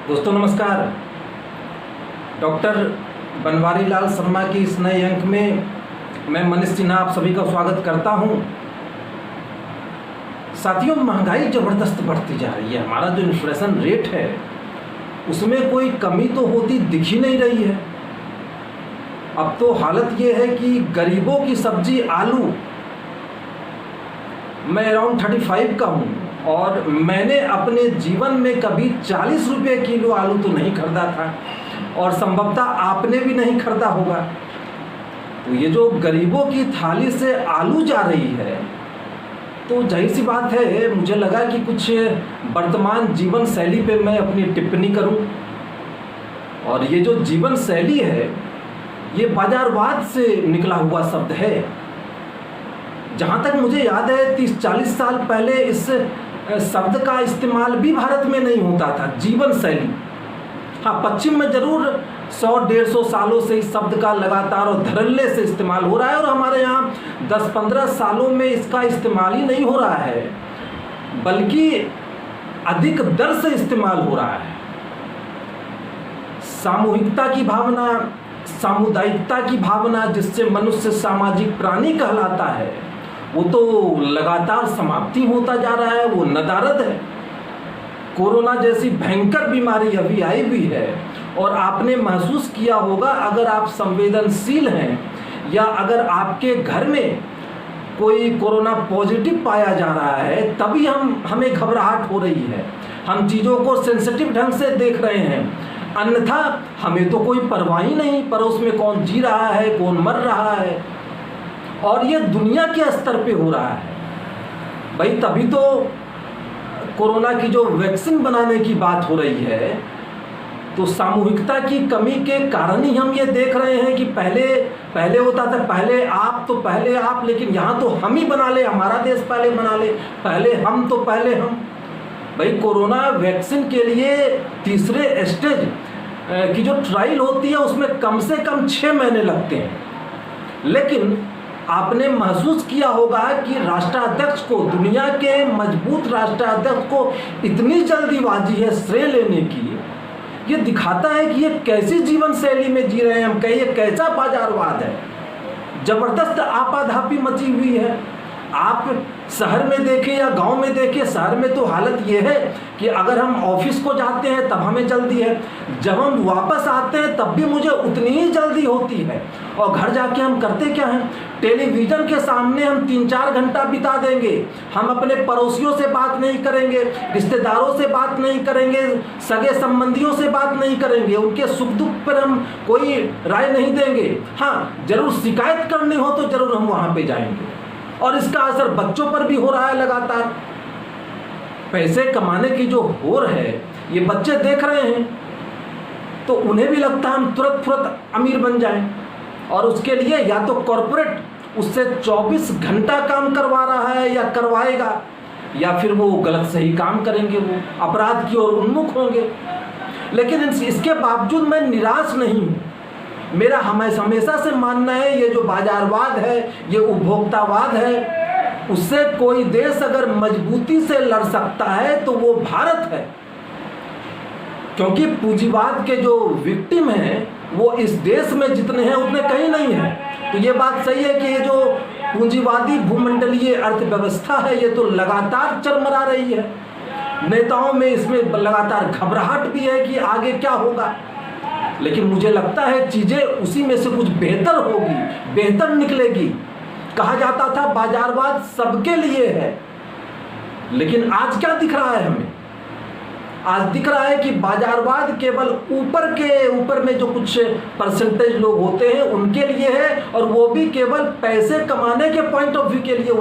दोस्तों नमस्कार। डॉक्टर बनवारी लाल शर्मा की इस नए अंक में मैं मनीष सिन्हा आप सभी का स्वागत करता हूं। साथियों, महंगाई ज़बरदस्त बढ़ती जा रही है। हमारा जो इन्फ्लेशन रेट है उसमें कोई कमी तो होती दिख ही नहीं रही है। अब तो हालत ये है कि गरीबों की सब्जी आलू, मैं अराउंड 35 का हूँ और मैंने अपने जीवन में कभी 40 रुपये किलो आलू तो नहीं खरीदा था और संभवतः आपने भी नहीं खरीदा होगा। तो ये जो गरीबों की थाली से आलू जा रही है तो जाहिर सी बात है, मुझे लगा कि कुछ वर्तमान जीवन शैली पे मैं अपनी टिप्पणी करूं। और ये जो जीवन शैली है ये बाजारवाद से निकला हुआ शब्द है। जहाँ तक मुझे याद है 30-40 साल पहले इस शब्द का इस्तेमाल भी भारत में नहीं होता था। जीवन शैली, हाँ, पश्चिम में जरूर 100-150 सालों से इस शब्द का लगातार और धड़ल्ले से इस्तेमाल हो रहा है और हमारे यहाँ 10-15 सालों में इसका इस्तेमाल ही नहीं हो रहा है, बल्कि अधिक दर से इस्तेमाल हो रहा है। सामूहिकता की भावना, सामुदायिकता की भावना, जिससे मनुष्य सामाजिक प्राणी कहलाता है, वो तो लगातार समाप्ति होता जा रहा है। वो नदारद है। कोरोना जैसी भयंकर बीमारी अभी आई हुई है और आपने महसूस किया होगा, अगर आप संवेदनशील हैं या अगर आपके घर में कोई कोरोना पॉजिटिव पाया जा रहा है तभी हमें घबराहट हो रही है। हम चीज़ों को सेंसिटिव ढंग से देख रहे हैं, अन्यथा हमें तो कोई परवाह ही नहीं पड़ोस में कौन जी रहा है, कौन मर रहा है। और ये दुनिया के स्तर पे हो रहा है भाई। तभी तो कोरोना की जो वैक्सीन बनाने की बात हो रही है, तो सामूहिकता की कमी के कारण ही हम ये देख रहे हैं कि पहले होता था पहले आप, लेकिन यहाँ तो हम ही बना ले, हमारा देश पहले बना ले, पहले हम तो पहले हम। भाई, कोरोना वैक्सीन के लिए तीसरे स्टेज की जो ट्रायल होती है उसमें कम से कम 6 महीने लगते हैं। लेकिन आपने महसूस किया होगा कि राष्ट्राध्यक्ष को, दुनिया के मजबूत राष्ट्राध्यक्ष को इतनी जल्दीबाजी है श्रेय लेने की। ये दिखाता है कि ये कैसी जीवन शैली में जी रहे हैं हम, ये कैसा बाजारवाद है। जबरदस्त आपाधापी मची हुई है। आप शहर में देखें या गांव में देखें, शहर में तो हालत ये है कि अगर हम ऑफिस को जाते हैं तब हमें जल्दी है, जब हम वापस आते हैं तब भी मुझे उतनी ही जल्दी होती है। और घर जाके हम करते क्या हैं, टेलीविज़न के सामने हम 3-4 घंटा बिता देंगे। हम अपने पड़ोसियों से बात नहीं करेंगे, रिश्तेदारों से बात नहीं करेंगे, सगे संबंधियों से बात नहीं करेंगे, उनके सुख दुख पर हम कोई राय नहीं देंगे। हाँ, जरूर शिकायत करनी हो तो जरूर हम वहाँ पे जाएंगे। और इसका असर बच्चों पर भी हो रहा है लगातार। पैसे कमाने की जो होड़ है ये बच्चे देख रहे हैं तो उन्हें भी लगता है हम तुरंत अमीर बन जाएं, और उसके लिए या तो कॉरपोरेट उससे 24 घंटा काम करवा रहा है या करवाएगा, या फिर वो गलत सही काम करेंगे, वो अपराध की ओर उन्मुख होंगे। लेकिन इसके बावजूद मैं निराश नहीं हूँ। मेरा हमेशा से मानना है ये जो बाजारवाद है, ये उपभोक्तावाद है, उससे कोई देश अगर मजबूती से लड़ सकता है तो वो भारत है। क्योंकि पूंजीवाद के जो विक्टिम हैं वो इस देश में जितने हैं उतने कहीं नहीं हैं। तो ये बात सही है कि ये जो पूंजीवादी भूमंडलीय अर्थव्यवस्था है ये तो लगातार चरमरा रही है। नेताओं में इसमें लगातार घबराहट भी है कि आगे क्या होगा। लेकिन मुझे लगता है चीज़ें उसी में से कुछ बेहतर होगी, बेहतर निकलेगी। कहा जाता था बाजारवाद सबके लिए है, लेकिन आज क्या दिख रहा है हमें? आज दिख रहा है कि बाजारवाद केवल ऊपर में जो कुछ परसेंटेज लोग होते हैं उनके लिए है, और वो भी केवल पैसे कमाने के पॉइंट ऑफ व्यू के लिए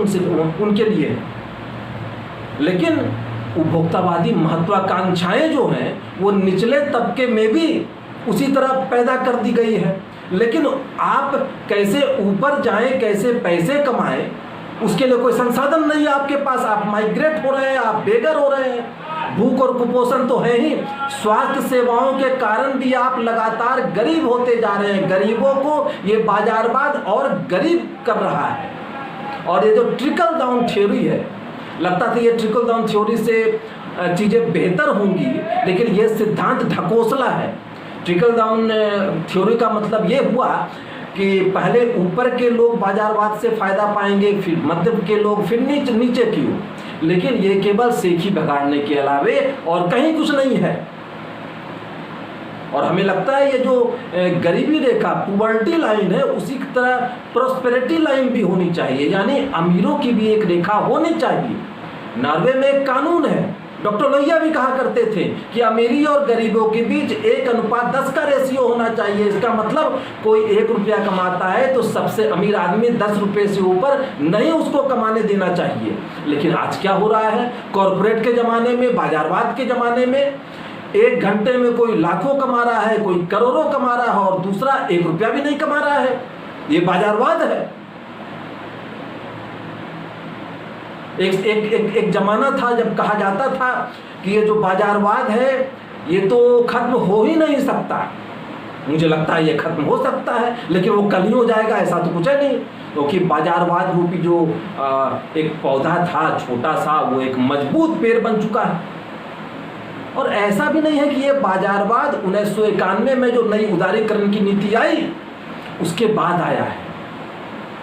उनके लिए है। लेकिन उपभोक्तावादी महत्वाकांक्षाएं जो हैं वो निचले तबके में भी उसी तरह पैदा कर दी गई है। लेकिन आप कैसे ऊपर जाएं, कैसे पैसे कमाएं, उसके लिए कोई संसाधन नहीं है आपके पास। आप माइग्रेट हो रहे हैं, आप बेघर हो रहे हैं। भूख और कुपोषण तो है ही, स्वास्थ्य सेवाओं के कारण भी आप लगातार गरीब होते जा रहे हैं। गरीबों को ये बाजारवाद और गरीब कर रहा है। और ये जो ट्रिकल डाउन थ्योरी है, लगता था ये ट्रिकल डाउन थ्योरी से चीज़ें बेहतर होंगी, लेकिन ये सिद्धांत ढकोसला है। ट्रिकल डाउन थ्योरी का मतलब ये हुआ कि पहले ऊपर के लोग बाजारवाद से फ़ायदा पाएंगे, फिर मध्य के लोग, फिर नीचे की ओर। लेकिन ये केवल सेखी भगाड़ने के अलावे और कहीं कुछ नहीं है। और हमें लगता है ये जो गरीबी रेखा, पॉवर्टी लाइन है, उसी की तरह प्रोस्पेरिटी लाइन भी होनी चाहिए, यानी अमीरों की भी एक रेखा होनी चाहिए। नॉर्वे में एक कानून है, डॉक्टर लोहिया भी कहा करते थे कि अमीरी और गरीबों के बीच 1:10 का रेशियो होना चाहिए। इसका मतलब कोई 1 रुपया कमाता है तो सबसे अमीर आदमी 10 रुपये से ऊपर नहीं उसको कमाने देना चाहिए। लेकिन आज क्या हो रहा है, कॉरपोरेट के ज़माने में, बाजारवाद के ज़माने में 1 घंटे में कोई लाखों कमा रहा है, कोई करोड़ों कमा रहा है, और दूसरा 1 रुपया भी नहीं कमा रहा है। ये बाजारवाद है। एक जमाना था जब कहा जाता था कि ये जो बाजारवाद है ये तो खत्म हो ही नहीं सकता। मुझे लगता है ये खत्म हो सकता है, लेकिन वो कल ही हो जाएगा ऐसा तो कुछ है नहीं, क्योंकि बाजारवाद रूपी जो एक पौधा था छोटा सा, वो एक मजबूत पेड़ बन चुका है। और ऐसा भी नहीं है कि ये बाजारवाद 1991 में जो नई उदारीकरण की नीति आई उसके बाद आया है।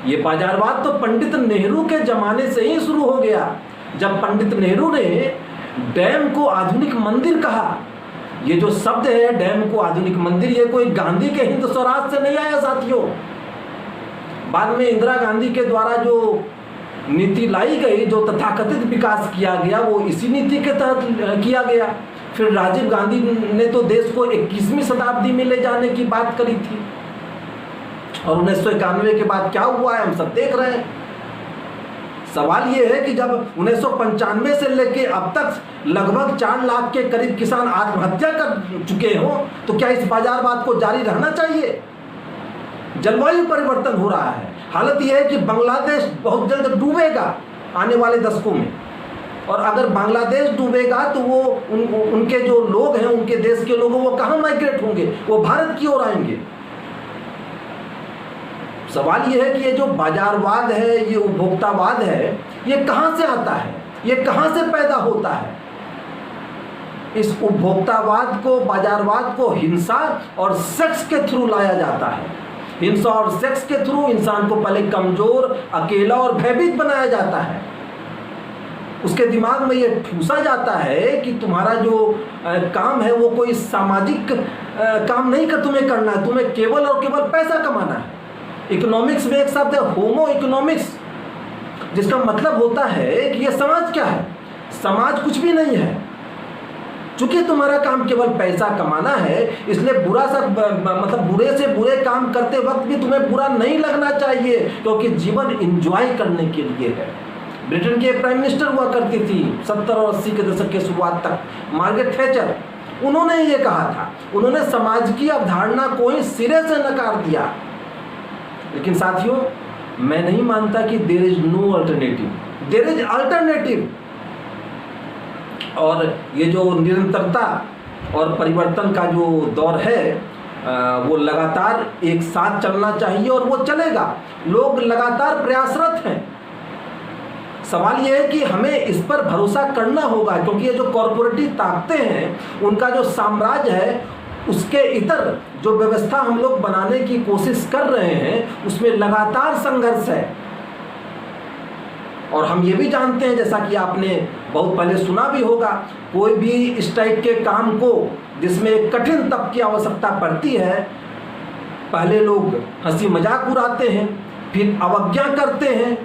ये बाजारवाद तो पंडित नेहरू के जमाने से ही शुरू हो गया, जब पंडित नेहरू ने डैम को आधुनिक मंदिर कहा। ये जो शब्द है डैम को आधुनिक मंदिर, ये कोई गांधी के हिंद स्वराज से नहीं आया साथियों। बाद में इंदिरा गांधी के द्वारा जो नीति लाई गई, जो तथाकथित विकास किया गया, वो इसी नीति के तहत किया गया। फिर राजीव गांधी ने तो देश को 21वीं शताब्दी में ले जाने की बात करी थी, और 1991 के बाद क्या हुआ है हम सब देख रहे हैं। सवाल ये है कि जब 1995 से लेके अब तक लगभग 4 लाख के करीब किसान आत्महत्या कर चुके हो, तो क्या इस बाजारवाद को जारी रहना चाहिए? जलवायु परिवर्तन हो रहा है। हालत यह है कि बांग्लादेश बहुत जल्द डूबेगा आने वाले दशकों में, और अगर बांग्लादेश डूबेगा तो वो उनके जो लोग हैं, उनके देश के लोग, वो कहाँ माइग्रेट होंगे? वो भारत की ओर आएंगे। सवाल ये है कि ये जो बाजारवाद है, ये उपभोक्तावाद है, ये कहाँ से आता है, ये कहाँ से पैदा होता है? इस उपभोक्तावाद को, बाजारवाद को हिंसा और सेक्स के थ्रू लाया जाता है। हिंसा और सेक्स के थ्रू इंसान को पहले कमजोर, अकेला और भयभीत बनाया जाता है। उसके दिमाग में ये ठूसा जाता है कि तुम्हारा जो काम है वो कोई सामाजिक काम नहीं कर तुम्हें करना है, तुम्हें केवल और केवल पैसा कमाना है। इकोनॉमिक्स में एक शब्द है होमो इकोनॉमिक्स, जिसका मतलब होता है कि ये समाज क्या है? समाज कुछ भी नहीं है। चूंकि तुम्हारा काम केवल पैसा कमाना है, इसलिए बुरा सा मतलब बुरे से बुरे काम करते वक्त भी तुम्हें बुरा नहीं लगना चाहिए, क्योंकि जीवन एंजॉय करने के लिए है। ब्रिटेन की एक प्राइम मिनिस्टर हुआ करती थी 70 और 80 के दशक के शुरुआत तक, मार्गरेट थैचर। उन्होंने ये कहा था, उन्होंने समाज की अवधारणा को ही सिरे से नकार दिया। लेकिन साथियों, मैं नहीं मानता कि there is no alternative, there is alternative. और ये जो निरंतरता और परिवर्तन का जो दौर है, वो लगातार एक साथ चलना चाहिए, और वो चलेगा। लोग लगातार प्रयासरत हैं। सवाल ये है कि हमें इस पर भरोसा करना होगा, क्योंकि ये जो कॉरपोरेटिव ताकतें हैं, उनका जो साम्राज्य है, उसके इतर जो व्यवस्था हम लोग बनाने की कोशिश कर रहे हैं, उसमें लगातार संघर्ष है। और हम ये भी जानते हैं, जैसा कि आपने बहुत पहले सुना भी होगा, कोई भी इस टाइप के काम को जिसमें एक कठिन तप की आवश्यकता पड़ती है, पहले लोग हंसी मजाक उड़ाते हैं, फिर अवज्ञा करते हैं,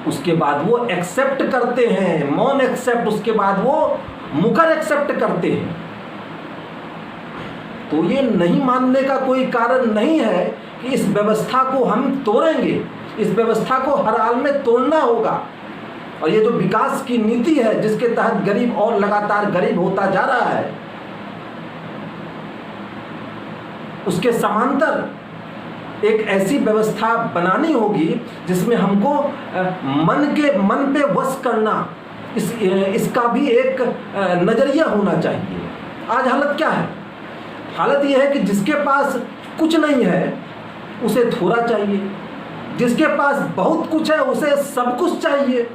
उसके बाद वो एक्सेप्ट करते हैं, मौन एक्सेप्ट, उसके बाद वो मुकर एक्सेप्ट करते हैं। तो ये नहीं मानने का कोई कारण नहीं है कि इस व्यवस्था को हम तोड़ेंगे। इस व्यवस्था को हर हाल में तोड़ना होगा। और ये जो विकास की नीति है, जिसके तहत गरीब और लगातार गरीब होता जा रहा है, उसके समांतर एक ऐसी व्यवस्था बनानी होगी जिसमें हमको मन पे वश करना, इसका भी एक नजरिया होना चाहिए। आज हालत क्या है? हालत यह है कि जिसके पास कुछ नहीं है उसे थोड़ा चाहिए, जिसके पास बहुत कुछ है उसे सब कुछ चाहिए।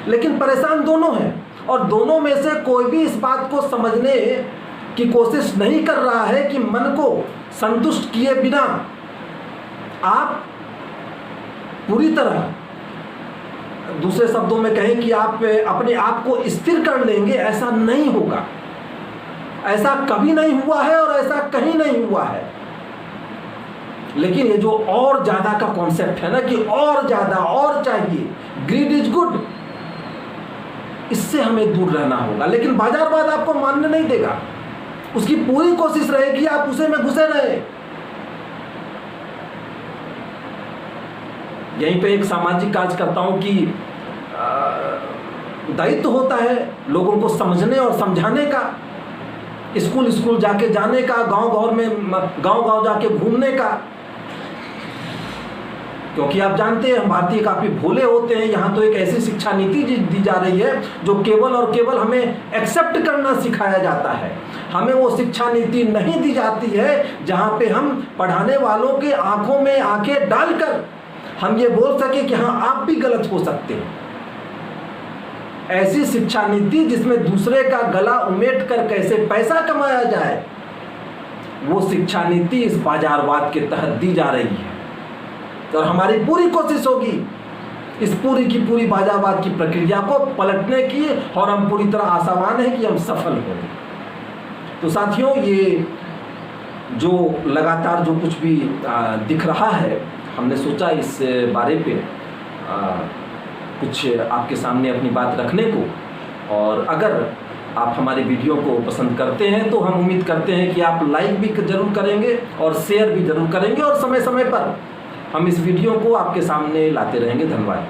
लेकिन परेशान दोनों हैं। और दोनों में से कोई भी इस बात को समझने की कोशिश नहीं कर रहा है कि मन को संतुष्ट किए बिना आप पूरी तरह, दूसरे शब्दों में कहें कि आप अपने आप को स्थिर कर लेंगे, ऐसा नहीं होगा। ऐसा कभी नहीं हुआ है और ऐसा कहीं नहीं हुआ है। लेकिन ये जो और ज्यादा का कॉन्सेप्ट है ना कि और ज्यादा और चाहिए, ग्रीड इज गुड, इससे हमें दूर रहना होगा। लेकिन बाजारवाद आपको मानने नहीं देगा, उसकी पूरी कोशिश रहेगी आप उसे में घुसे रहे। यहीं पे एक सामाजिक कार्यकर्ताओं की दायित्व होता है लोगों को समझने और समझाने का, स्कूल स्कूल जाके जाने का, गांव जाके घूमने का। क्योंकि आप जानते हैं हम भारतीय काफी भोले होते हैं। यहाँ तो एक ऐसी शिक्षा नीति दी जा रही है जो केवल और केवल हमें एक्सेप्ट करना सिखाया जाता है। हमें वो शिक्षा नीति नहीं दी जाती है जहाँ पे हम पढ़ाने वालों के आंखों में आंखें डालकर हम ये बोल सके कि हाँ आप भी गलत हो सकते हैं। ऐसी शिक्षा नीति जिसमें दूसरे का गला उमेट कर कैसे पैसा कमाया जाए, वो शिक्षा नीति इस बाजारवाद के तहत दी जा रही है। और हमारी पूरी कोशिश होगी इस पूरी की पूरी बाजारवाद की प्रक्रिया को पलटने की, और हम पूरी तरह आशावान हैं कि हम सफल होंगे। तो साथियों, ये जो लगातार जो कुछ भी दिख रहा है, हमने सोचा इस बारे पे कुछ आपके सामने अपनी बात रखने को। और अगर आप हमारे वीडियो को पसंद करते हैं तो हम उम्मीद करते हैं कि आप लाइक भी जरूर करेंगे और शेयर भी जरूर करेंगे, और समय समय पर हम इस वीडियो को आपके सामने लाते रहेंगे। धन्यवाद।